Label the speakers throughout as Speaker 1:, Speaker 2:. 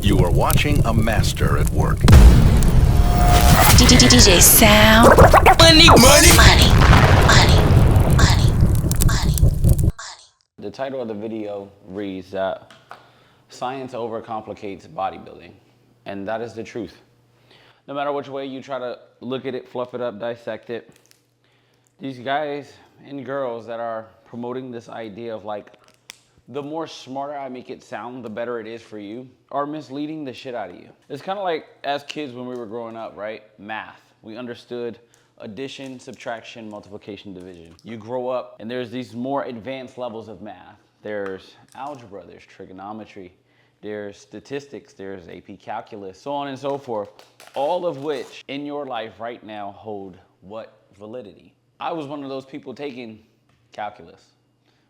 Speaker 1: You are watching a master at work.
Speaker 2: DjSalMoney.
Speaker 3: The title of the video reads that science overcomplicates bodybuilding, and that is the truth. No matter which way you try to look at it, fluff it up, dissect it, these guys and girls that are promoting this idea of like, the more smarter I make it sound, the better it is for you, are misleading the shit out of you. It's kind of like as kids when we were growing up, right? Math. We understood addition, subtraction, multiplication, division. You grow up and there's these more advanced levels of math. There's algebra, there's trigonometry, there's statistics, there's AP calculus, so on and so forth. All of which in your life right now hold what validity? I was one of those people taking calculus,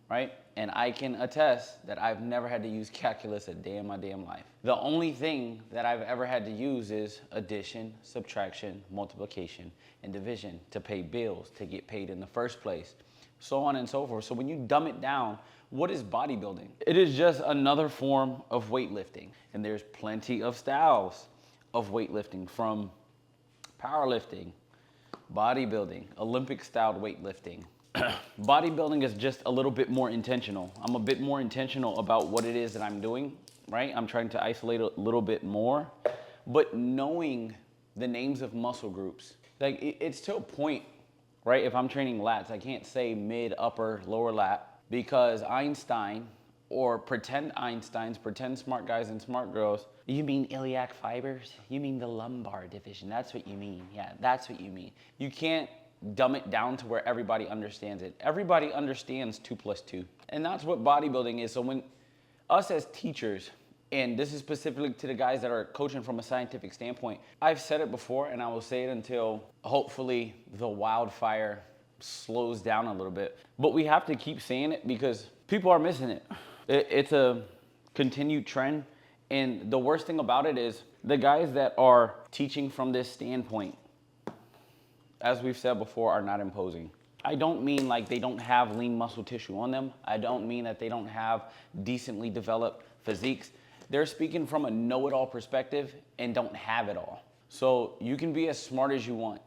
Speaker 3: right? And I can attest that I've never had to use calculus a day in my damn life. The only thing that I've ever had to use is addition, subtraction, multiplication, and division to pay bills, to get paid in the first place, so on and so forth. So when you dumb it down, what is bodybuilding? It is just another form of weightlifting. And there's plenty of styles of weightlifting, from powerlifting, bodybuilding, Olympic-styled weightlifting. Bodybuilding is just a little bit more intentional. I'm a bit more intentional about what it is that I'm doing, right? I'm trying to isolate a little bit more, but knowing the names of muscle groups, like it's to a point, right? If I'm training lats, I can't say mid, upper, lower lat, because Einstein, or pretend Einsteins, pretend smart guys and smart girls, you mean iliac fibers? You mean the lumbar division? That's what you mean. Yeah, that's what you mean. You can't dumb it down to where everybody understands it. Everybody understands 2 + 2. And that's what bodybuilding is. So when us as teachers, and this is specifically to the guys that are coaching from a scientific standpoint, I've said it before and I will say it until hopefully the wildfire slows down a little bit. But we have to keep saying it because people are missing it. It's a continued trend. And the worst thing about it is the guys that are teaching from this standpoint, as we've said before, are not imposing. I don't mean like they don't have lean muscle tissue on them. I don't mean that they don't have decently developed physiques. They're speaking from a know-it-all perspective and don't have it all. So you can be as smart as you want.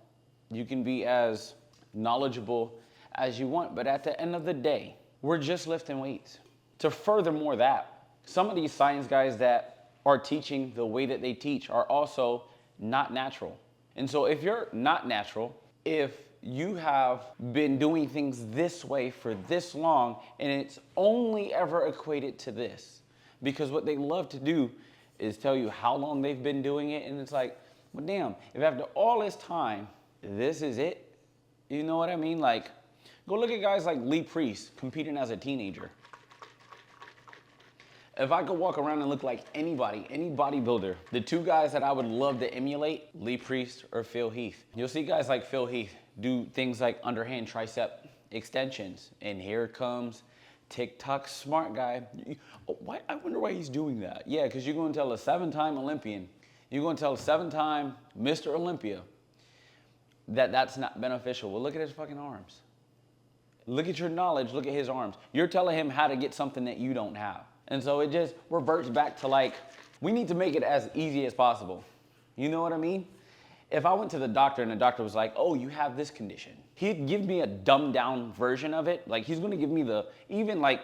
Speaker 3: You can be as knowledgeable as you want. But at the end of the day, we're just lifting weights. To furthermore that, some of these science guys that are teaching the way that they teach are also not natural. And so if you're not natural, if you have been doing things this way for this long and it's only ever equated to this, because what they love to do is tell you how long they've been doing it, and it's like, well, damn, if after all this time, this is it, you know what I mean? Like, go look at guys like Lee Priest competing as a teenager. If I could walk around and look like anybody, any bodybuilder, the two guys that I would love to emulate, Lee Priest or Phil Heath. You'll see guys like Phil Heath do things like underhand tricep extensions. And here comes TikTok smart guy. Why? I wonder why he's doing that. Yeah, because you're going to tell a 7-time Olympian, you're going to tell a 7-time Mr. Olympia that that's not beneficial. Well, look at his fucking arms. Look at your knowledge, look at his arms. You're telling him how to get something that you don't have. And so it just reverts back to like, we need to make it as easy as possible. You know what I mean? If I went to the doctor and the doctor was like, oh, you have this condition, he'd give me a dumbed down version of it. Like he's gonna give me even like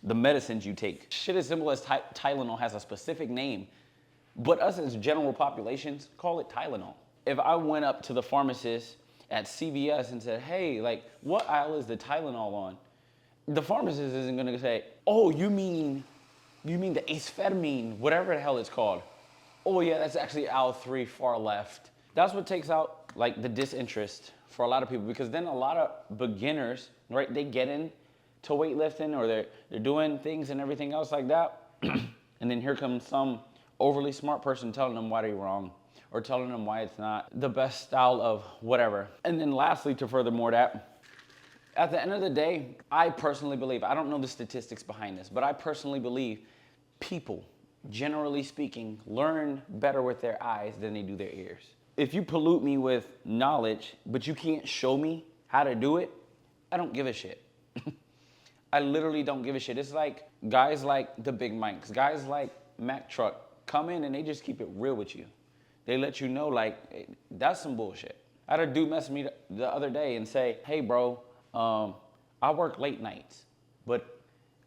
Speaker 3: the medicines you take. Shit as simple as Tylenol has a specific name, but us as general populations call it Tylenol. If I went up to the pharmacist at CVS and said, hey, like what aisle is the Tylenol on? The pharmacist isn't gonna say, oh, you mean the amphetamine, whatever the hell it's called. Oh yeah, that's actually aisle 3, far left. That's what takes out like the disinterest for a lot of people, because then a lot of beginners, right, they get into weightlifting or they're doing things and everything else like that. And then here comes some overly smart person telling them why they're wrong, or telling them why it's not the best style of whatever. And then lastly, to furthermore that, at the end of the day, I personally believe, I don't know the statistics behind this, but I personally believe people, generally speaking, learn better with their eyes than they do their ears. If you pollute me with knowledge, but you can't show me how to do it, I don't give a shit. I literally don't give a shit. It's like guys like the Big Mikes, guys like Mack Truck, come in and they just keep it real with you. They let you know, like, hey, that's some bullshit. I had a dude message me the other day and say, hey, bro, I work late nights, but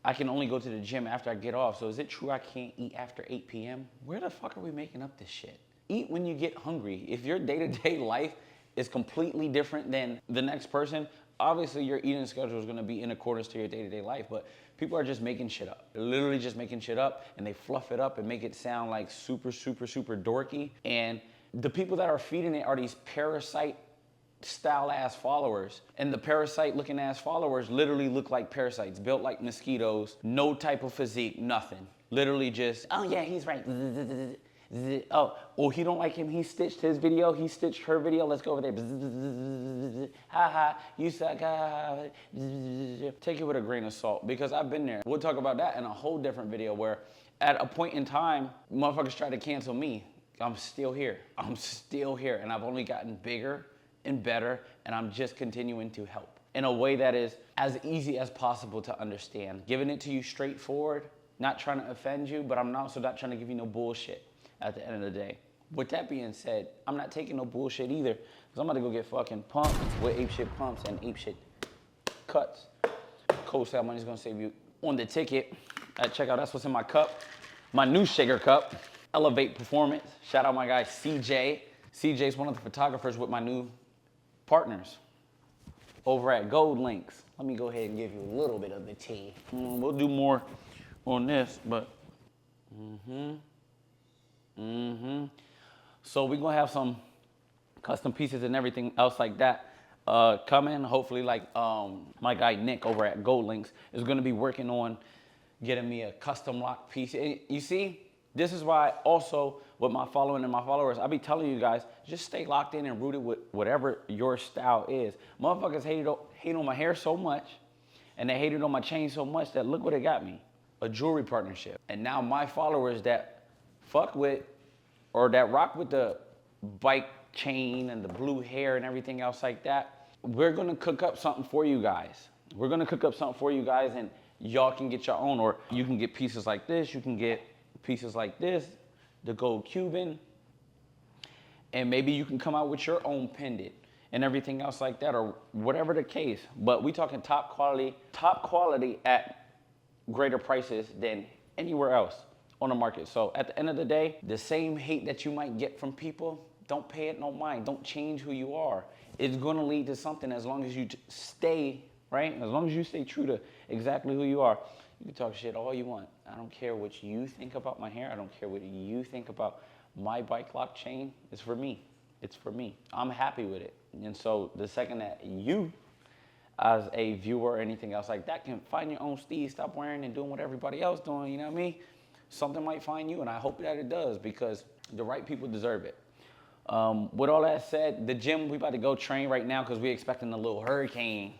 Speaker 3: I can only go to the gym after I get off. So is it true I can't eat after 8 p.m.? Where the fuck are we making up this shit? Eat when you get hungry. If your day-to-day life is completely different than the next person, obviously your eating schedule is gonna be in accordance to your day-to-day life, but people are just making shit up. They're literally just making shit up, and they fluff it up and make it sound like super, super, super dorky. And the people that are feeding it are these parasite style ass followers, and the parasite looking ass followers literally look like parasites, built like mosquitoes, no type of physique, nothing. Literally just, oh yeah, he's right. Oh, he don't like him, he stitched his video, he stitched her video, let's go over there. Ha ha, you suck. Take it with a grain of salt, because I've been there. We'll talk about that in a whole different video, where at a point in time, motherfuckers try to cancel me. I'm still here, and I've only gotten bigger and better, and I'm just continuing to help in a way that is as easy as possible to understand. Giving it to you straightforward, not trying to offend you, but I'm also not trying to give you no bullshit at the end of the day. With that being said, I'm not taking no bullshit either, because I'm about to go get fucking pumped with apeshit pumps and apeshit cuts. DjSalMoney is gonna save you on the ticket. Check out, that's what's in my cup. My new shaker cup, Elevate Performance. Shout out my guy CJ. CJ's one of the photographers with my new partners over at Gold Links. Let me go ahead and give you a little bit of the tea. We'll do more on this, but So we're gonna have some custom pieces and everything else like that coming. Hopefully, like my guy Nick over at Gold Links is gonna be working on getting me a custom lock piece. And you see, this is why also with my following and my followers, I be telling you guys, just stay locked in and rooted with whatever your style is. Motherfuckers hate on my hair so much, and they hated on my chain so much that look what it got me, a jewelry partnership. And now my followers that fuck with, or that rock with the bike chain and the blue hair and everything else like that, we're gonna cook up something for you guys. We're gonna cook up something for you guys, and y'all can get your own, or you can get pieces like this, you can get pieces like this, the gold Cuban, and maybe you can come out with your own pendant and everything else like that, or whatever the case. But we talking top quality at greater prices than anywhere else on the market. So at the end of the day, the same hate that you might get from people, don't pay it no mind. Don't change who you are. It's gonna lead to something as long as you stay, right? As long as you stay true to exactly who you are. You can talk shit all you want. I don't care what you think about my hair. I don't care what you think about my bike lock chain. It's for me. It's for me. I'm happy with it. And so the second that you, as a viewer or anything else like that, can find your own steez, stop wearing and doing what everybody else doing, you know what I mean? Something might find you, and I hope that it does, because the right people deserve it. With all that said, the gym, we about to go train right now because we're expecting a little hurricane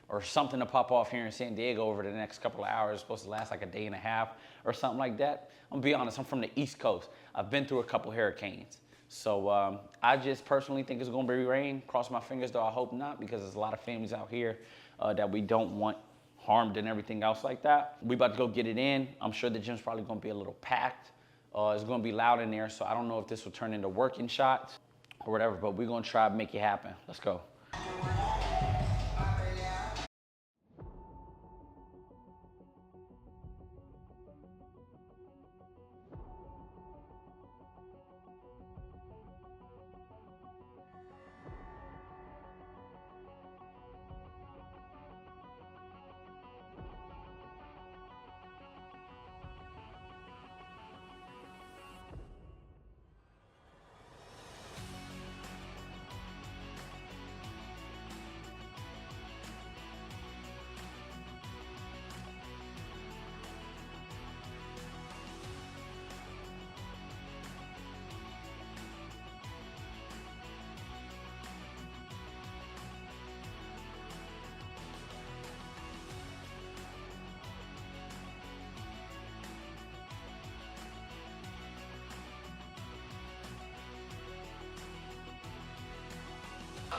Speaker 3: or something to pop off here in San Diego over the next couple of hours. It's supposed to last like a day and a half or something like that. I'm gonna be honest, I'm from the East Coast. I've been through a couple hurricanes. So I just personally think it's gonna be rain. Cross my fingers though, I hope not, because there's a lot of families out here that we don't want harmed and everything else like that. We about to go get it in. I'm sure the gym's probably gonna be a little packed. It's gonna be loud in there, so I don't know if this will turn into working shots or whatever, but we're gonna try to make it happen. Let's go.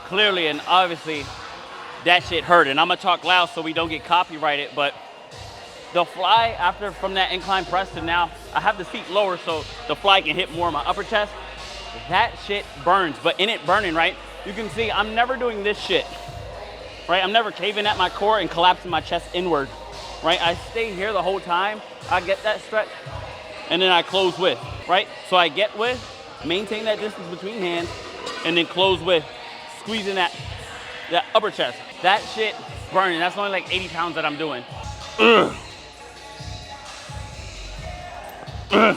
Speaker 3: Clearly and obviously that shit hurt, and I'm gonna talk loud so we don't get copyrighted, but the fly after from that incline press to now I have the seat lower so the fly can hit more of my upper chest. That shit burns, but in it burning, right? You can see I'm never doing this shit, right? I'm never caving at my core and collapsing my chest inward, right? I stay here the whole time. I get that stretch, and then I close with, right? So I get with, maintain that distance between hands, and then close with, squeezing that upper chest. That shit burning. That's only like 80 pounds that I'm doing. Ugh. Ugh.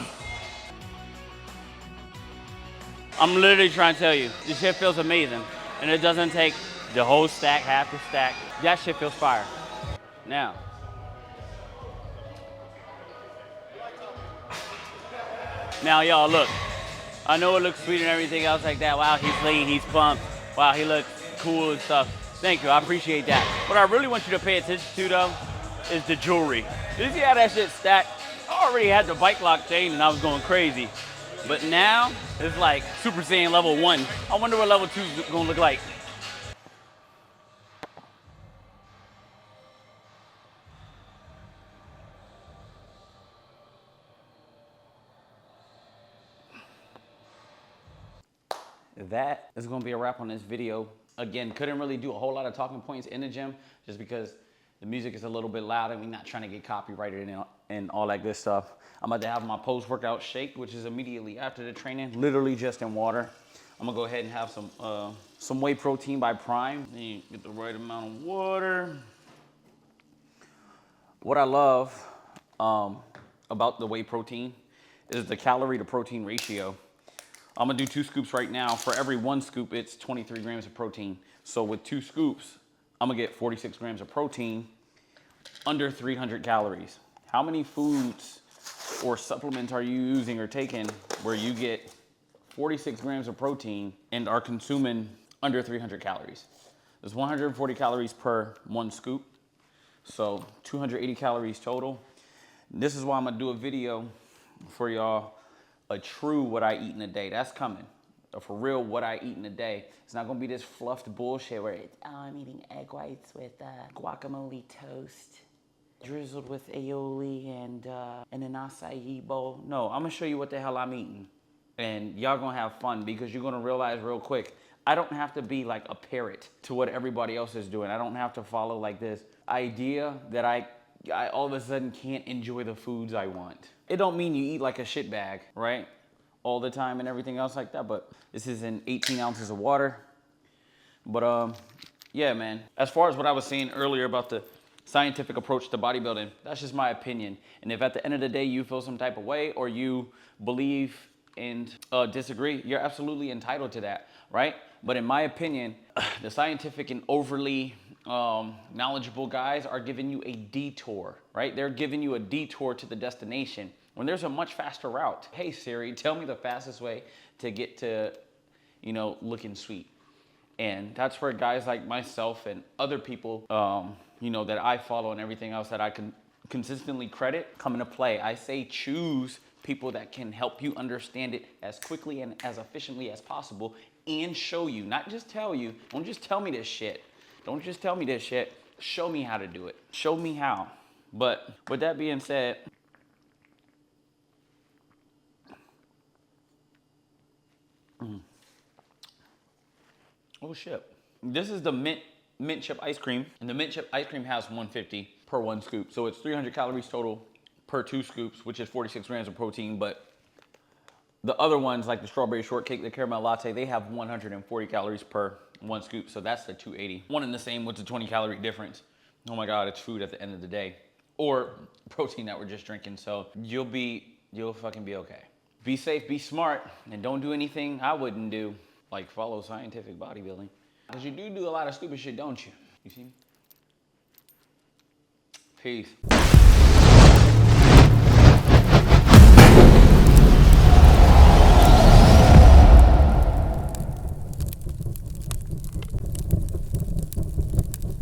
Speaker 3: I'm literally trying to tell you, this shit feels amazing. And it doesn't take the whole stack, half the stack. That shit feels fire. Now, y'all, look. I know it looks sweet and everything else like that. Wow, he's lean, he's pumped. Wow, he looks cool and stuff. Thank you, I appreciate that. What I really want you to pay attention to, though, is the jewelry. You see how that shit stacked? I already had the bike lock chain and I was going crazy. But now, it's like Super Saiyan level 1. I wonder what level 2 is gonna look like. That is gonna be a wrap on this video. Again, couldn't really do a whole lot of talking points in the gym just because the music is a little bit loud and we're not trying to get copyrighted and all that good stuff. I'm about to have my post-workout shake, which is immediately after the training, literally just in water. I'm gonna go ahead and have some whey protein by Prime. Then you get the right amount of water. What I love about the whey protein is the calorie to protein ratio. I'm gonna do 2 scoops right now. For every 1 scoop, it's 23 grams of protein. So with 2 scoops, I'm gonna get 46 grams of protein, under 300 calories. How many foods or supplements are you using or taking where you get 46 grams of protein and are consuming under 300 calories? There's 140 calories per 1 scoop, so 280 calories total. This is why I'm gonna do a video for y'all, a true what I eat in a day. That's coming. For real, what I eat in a day. It's not gonna be this fluffed bullshit where it's, oh, I'm eating egg whites with guacamole toast, drizzled with aioli and an acai bowl. No, I'm gonna show you what the hell I'm eating. And y'all gonna have fun because you're gonna realize real quick, I don't have to be like a parrot to what everybody else is doing. I don't have to follow like this idea that I all of a sudden can't enjoy the foods I want. It don't mean you eat like a shit bag, right? All the time and everything else like that, but this is in 18 ounces of water. But yeah, man, as far as what I was saying earlier about the scientific approach to bodybuilding, that's just my opinion. And if at the end of the day you feel some type of way or you believe and disagree, you're absolutely entitled to that, right? But in my opinion, the scientific and overly knowledgeable guys are giving you a detour, right? They're giving you a detour to the destination when there's a much faster route. Hey Siri, tell me the fastest way to get to, you know, looking sweet. And that's where guys like myself and other people, you know, that I follow and everything else that I can consistently credit come into play. I say choose people that can help you understand it as quickly and as efficiently as possible and show you, not just tell you. Don't just tell me this shit. Don't just tell me this shit. Show me how to do it. Show me how. But with that being said, oh shit. This is the mint chip ice cream. And the mint chip ice cream has 150 per 1 scoop. So it's 300 calories total per 2 scoops, which is 46 grams of protein. But the other ones, like the strawberry shortcake, the caramel latte, they have 140 calories per 1 scoop. So that's the 280. One and the same with the 20 calorie difference. Oh my God, it's food at the end of the day. Or protein that we're just drinking. So you'll fucking be okay. Be safe, be smart, and don't do anything I wouldn't do. Like follow scientific bodybuilding. Because you do a lot of stupid shit, don't you? You see me? Peace.